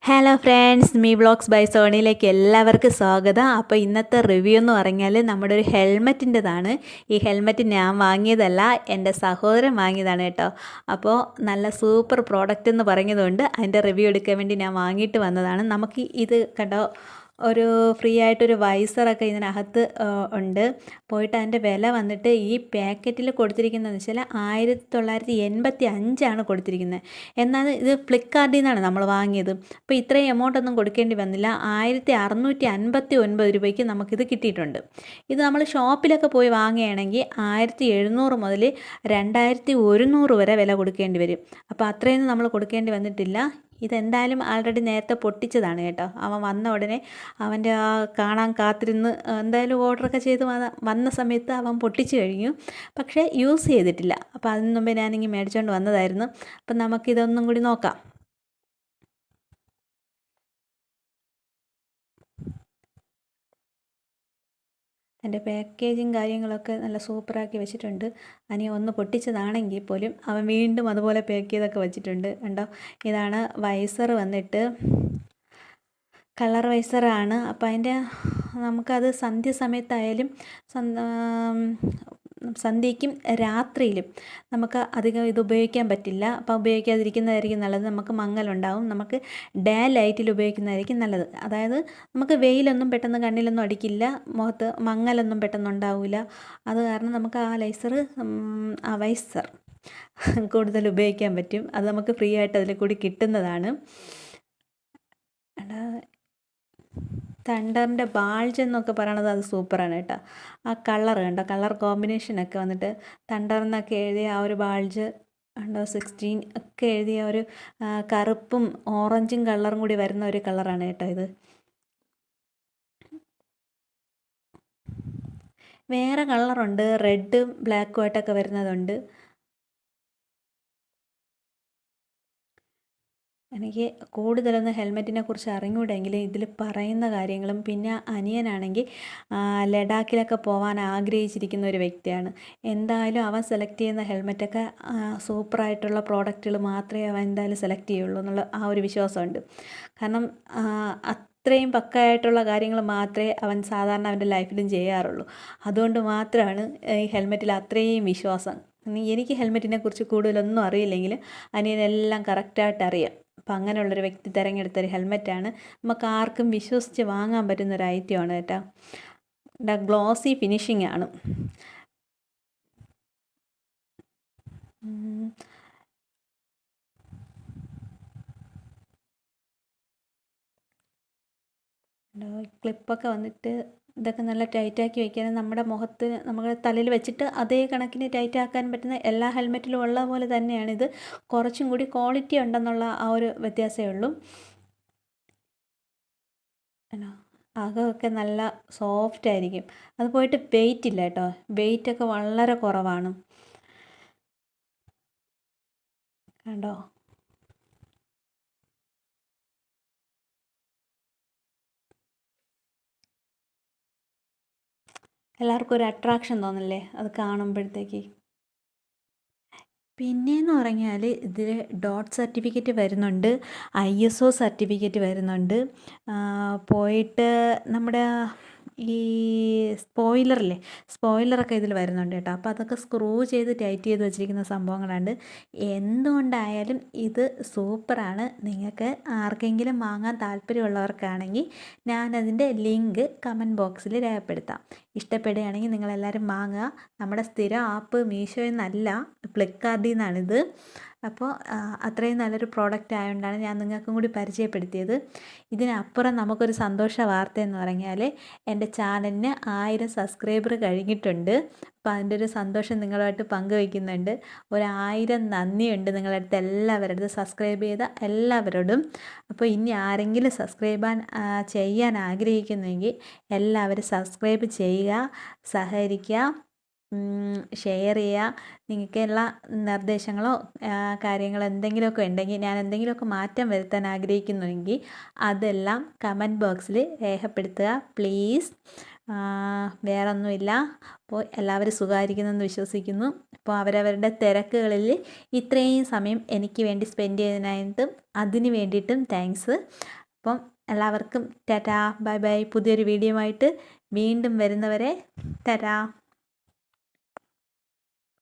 Hello friends, me vlogs by സോണിയിലേക്ക് എല്ലാവർക്കും സ്വാഗതം. അപ്പോൾ ഇന്നത്തെ റിവ്യൂ എന്ന് പറഞ്ഞാൽ നമ്മുടെ ഒരു ഹെൽമെറ്റിൻ്റെതാണ്. ഈ ഹെൽമെറ്റ് ഞാൻ വാങ്ങിയതല്ല, എൻ്റെ സഹോദരൻ വാങ്ങിയതാണ് കേട്ടോ. അപ്പോൾ നല്ല സൂപ്പർ പ്രോഡക്റ്റ് എന്ന് പറഞ്ഞതുകൊണ്ട് അതിൻ്റെ റിവ്യൂ എടുക്കാൻ വേണ്ടി ഞാൻ വാങ്ങിയിട്ട് വന്നതാണ്. നമുക്ക് ഇത് കണ്ടോ, ഒരു ഫ്രീ ആയിട്ടൊരു വൈസറൊക്കെ ഇതിനകത്ത് ഉണ്ട്. പോയിട്ട് അതിൻ്റെ വില വന്നിട്ട് ഈ പാക്കറ്റിൽ കൊടുത്തിരിക്കുന്നതെന്ന് വെച്ചാൽ 1985 കൊടുത്തിരിക്കുന്നത്. എന്നാൽ ഇത് ഫ്ലിപ്കാർട്ടിൽ നിന്നാണ് നമ്മൾ വാങ്ങിയത്. അപ്പോൾ ഇത്രയും എമൗണ്ട് ഒന്നും കൊടുക്കേണ്ടി വന്നില്ല. 1659 രൂപയ്ക്ക് നമുക്കിത് കിട്ടിയിട്ടുണ്ട്. ഇത് നമ്മൾ ഷോപ്പിലൊക്കെ പോയി വാങ്ങുകയാണെങ്കിൽ 1700 മുതൽ 2100 വരെ വില കൊടുക്കേണ്ടി വരും. അപ്പോൾ അത്രയൊന്നും നമ്മൾ കൊടുക്കേണ്ടി വന്നിട്ടില്ല. ഇതെന്തായാലും ആൾറെഡി നേരത്തെ പൊട്ടിച്ചതാണ് കേട്ടോ. അവൻ വന്ന ഉടനെ അവൻ്റെ ആ കാണാൻ കാത്തിരുന്ന് എന്തായാലും ഓർഡറൊക്കെ ചെയ്ത് വന്ന സമയത്ത് അവൻ പൊട്ടിച്ച് കഴിഞ്ഞു. പക്ഷേ യൂസ് ചെയ്തിട്ടില്ല. അപ്പോൾ അതിന് മുമ്പേ ഞാനിങ്ങനെ മേടിച്ചുകൊണ്ട് വന്നതായിരുന്നു. അപ്പം നമുക്കിതൊന്നും കൂടി നോക്കാം. എൻ്റെ പാക്കേജിങ് കാര്യങ്ങളൊക്കെ നല്ല സൂപ്പറാക്കി വെച്ചിട്ടുണ്ട്. അനിയൻ ഒന്ന് പൊട്ടിച്ചതാണെങ്കിൽ പോലും അവൻ വീണ്ടും അതുപോലെ പാക്ക് ചെയ്തൊക്കെ വെച്ചിട്ടുണ്ട്. കണ്ടോ, ഇതാണ് വൈസർ വന്നിട്ട് കളർ വൈസറാണ്. അപ്പോൾ അതിൻ്റെ നമുക്കത് സന്ധ്യ സമയത്തായാലും സന്ധ്യയ്ക്കും രാത്രിയിലും നമുക്ക് അധികം ഇത് ഉപയോഗിക്കാൻ പറ്റില്ല. അപ്പോൾ ഉപയോഗിക്കാതിരിക്കുന്നതായിരിക്കും നല്ലത്. നമുക്ക് മങ്ങലുണ്ടാവും. നമുക്ക് ഡേ ലൈറ്റിൽ ഉപയോഗിക്കുന്നതായിരിക്കും നല്ലത്. അതായത് നമുക്ക് വെയിലൊന്നും പെട്ടെന്ന് കണ്ണിലൊന്നും അടിക്കില്ല, മുഖത്ത് മങ്ങലൊന്നും പെട്ടെന്ന് ഉണ്ടാവില്ല. അത് കാരണം നമുക്ക് ആ വൈസർ കൂടുതൽ ഉപയോഗിക്കാൻ പറ്റും. അത് നമുക്ക് ഫ്രീ ആയിട്ട് അതിൽ കൂടി കിട്ടുന്നതാണ്. തണ്ടറിൻ്റെ ബാൾജ് എന്നൊക്കെ പറയണത് അത് സൂപ്പറാണ് കേട്ടോ. ആ കളർ കണ്ടോ, കളർ കോമ്പിനേഷനൊക്കെ വന്നിട്ട് തണ്ടറിന്നൊക്കെ എഴുതിയ ആ ഒരു ബാൾജ് കണ്ടോ, 16 ഒക്കെ എഴുതിയ ഒരു കറുപ്പും ഓറഞ്ചും കളറും കൂടി വരുന്ന ഒരു കളറാണ് കേട്ടോ ഇത്. വേറെ കളറുണ്ട്, റെഡും ബ്ലാക്കും ആയിട്ടൊക്കെ വരുന്നതുണ്ട്. എനിക്ക് കൂടുതലൊന്നും ഹെൽമെറ്റിനെ കുറിച്ച് അറിഞ്ഞൂടെങ്കിലും ഇതിൽ പറയുന്ന കാര്യങ്ങളും, പിന്നെ അനിയനാണെങ്കിൽ ലഡാക്കിലൊക്കെ പോകാൻ ആഗ്രഹിച്ചിരിക്കുന്ന ഒരു വ്യക്തിയാണ്. എന്തായാലും അവൻ സെലക്ട് ചെയ്യുന്ന ഹെൽമെറ്റൊക്കെ സൂപ്പറായിട്ടുള്ള പ്രോഡക്റ്റുകൾ മാത്രമേ അവൻ എന്തായാലും സെലക്ട് ചെയ്യുള്ളൂ എന്നുള്ള ആ ഒരു വിശ്വാസമുണ്ട്. കാരണം അത്രയും പക്കായിട്ടുള്ള കാര്യങ്ങൾ മാത്രമേ അവൻ സാധാരണ അവൻ്റെ ലൈഫിലും ചെയ്യാറുള്ളൂ. അതുകൊണ്ട് മാത്രമാണ് ഈ ഹെൽമെറ്റിൽ അത്രയും വിശ്വാസം. എനിക്ക് ഹെൽമെറ്റിനെ കുറിച്ച് കൂടുതലൊന്നും അറിയില്ലെങ്കിൽ അനിയനെല്ലാം കറക്റ്റായിട്ട് അറിയാം. അപ്പം അങ്ങനെയുള്ളൊരു വ്യക്തി തിരഞ്ഞെടുത്തൊരു ഹെൽമെറ്റാണ്. നമുക്ക് ആർക്കും വിശ്വസിച്ച് വാങ്ങാൻ പറ്റുന്നൊരു ഐറ്റമാണ് കേട്ടോ. ഗ്ലോസി ഫിനിഷിംഗ് ആണ്. ക്ലിപ്പൊക്കെ വന്നിട്ട് ഇതൊക്കെ നല്ല ടൈറ്റാക്കി വയ്ക്കാൻ, നമ്മുടെ മുഖത്തിന് നമ്മുടെ തലയിൽ വെച്ചിട്ട് അതേ കണക്കിന് ടൈറ്റാക്കാൻ പറ്റുന്ന എല്ലാ ഹെൽമെറ്റിലും ഉള്ള പോലെ തന്നെയാണ് ഇത്. കുറച്ചും കൂടി ക്വാളിറ്റി ഉണ്ടെന്നുള്ള ആ ഒരു വ്യത്യാസമേ ഉള്ളൂ. അകമൊക്കെ നല്ല സോഫ്റ്റ് ആയിരിക്കും. അത് പോയിട്ട് വെയിറ്റ് ഇല്ല കേട്ടോ. വെയിറ്റൊക്കെ വളരെ കുറവാണ് കണ്ടോ. എല്ലാവർക്കും ഒരു അട്രാക്ഷൻ തോന്നില്ലേ അത് കാണുമ്പോഴത്തേക്ക്. പിന്നെയെന്ന് പറഞ്ഞാൽ ഇതിൽ ഡോട്ട് സർട്ടിഫിക്കറ്റ് വരുന്നുണ്ട്, ISO സർട്ടിഫിക്കറ്റ് വരുന്നുണ്ട്. പോയിട്ട് നമ്മുടെ ഈ സ്പോയിലറൊക്കെ ഇതിൽ വരുന്നുണ്ട് കേട്ടോ. അപ്പോൾ അതൊക്കെ സ്ക്രൂ ചെയ്ത് ടൈറ്റ് ചെയ്ത് വെച്ചിരിക്കുന്ന സംഭവങ്ങളാണ്. എന്തുകൊണ്ടായാലും ഇത് സൂപ്പറാണ്. നിങ്ങൾക്ക് ആർക്കെങ്കിലും വാങ്ങാൻ താല്പര്യമുള്ളവർക്കാണെങ്കിൽ ഞാനതിൻ്റെ ലിങ്ക് കമൻറ്റ് ബോക്സിൽ രേഖപ്പെടുത്താം. ഇഷ്ടപ്പെടുകയാണെങ്കിൽ നിങ്ങളെല്ലാവരും വാങ്ങുക. നമ്മുടെ സ്ഥിരം ആപ്പ് മീഷോയിൽ നിന്നല്ല, ഫ്ലിപ്കാർട്ടിൽ നിന്നാണിത്. അപ്പോൾ അത്രയും നല്ലൊരു പ്രോഡക്റ്റ് ആയതുകൊണ്ടാണ് ഞാൻ നിങ്ങൾക്കും കൂടി പരിചയപ്പെടുത്തിയത്. ഇതിനപ്പുറം നമുക്കൊരു സന്തോഷ വാർത്ത എന്ന് പറഞ്ഞാൽ എൻ്റെ ചാനലിന് 1000 സബ്സ്ക്രൈബർ കഴിഞ്ഞിട്ടുണ്ട്. അപ്പോൾ അതിൻ്റെ ഒരു സന്തോഷം നിങ്ങളുമായിട്ട് പങ്കുവയ്ക്കുന്നുണ്ട്. 1000 നന്ദിയുണ്ട് നിങ്ങളുടെ അടുത്ത്, എല്ലാവരുടെ സബ്സ്ക്രൈബ് ചെയ്ത എല്ലാവരോടും. അപ്പോൾ ഇനി ആരെങ്കിലും ചെയ്യാൻ ആഗ്രഹിക്കുന്നെങ്കിൽ എല്ലാവരും സബ്സ്ക്രൈബ് ചെയ്യുക, സഹകരിക്കുക, ഷെയർ ചെയ്യുക. നിങ്ങൾക്ക് എല്ലാ നിർദ്ദേശങ്ങളോ കാര്യങ്ങളോ എന്തെങ്കിലുമൊക്കെ ഉണ്ടെങ്കിൽ, ഞാൻ എന്തെങ്കിലുമൊക്കെ മാറ്റം വരുത്താൻ ആഗ്രഹിക്കുന്നുവെങ്കിൽ അതെല്ലാം കമൻറ്റ് ബോക്സിൽ രേഖപ്പെടുത്തുക പ്ലീസ്. വേറൊന്നുമില്ല. അപ്പോൾ എല്ലാവരും സുഖമായിരിക്കുന്നെന്ന് വിശ്വസിക്കുന്നു. അപ്പോൾ അവരവരുടെ തിരക്കുകളിൽ ഇത്രയും സമയം എനിക്ക് വേണ്ടി സ്പെൻഡ് ചെയ്തതിനായിട്ടും അതിന് വേണ്ടിയിട്ടും താങ്ക്സ്. അപ്പം എല്ലാവർക്കും ടാറ്റാ, ബൈ ബൈ. പുതിയൊരു വീഡിയോ ആയിട്ട് വീണ്ടും വരുന്നവരെ ടാറ്റാ.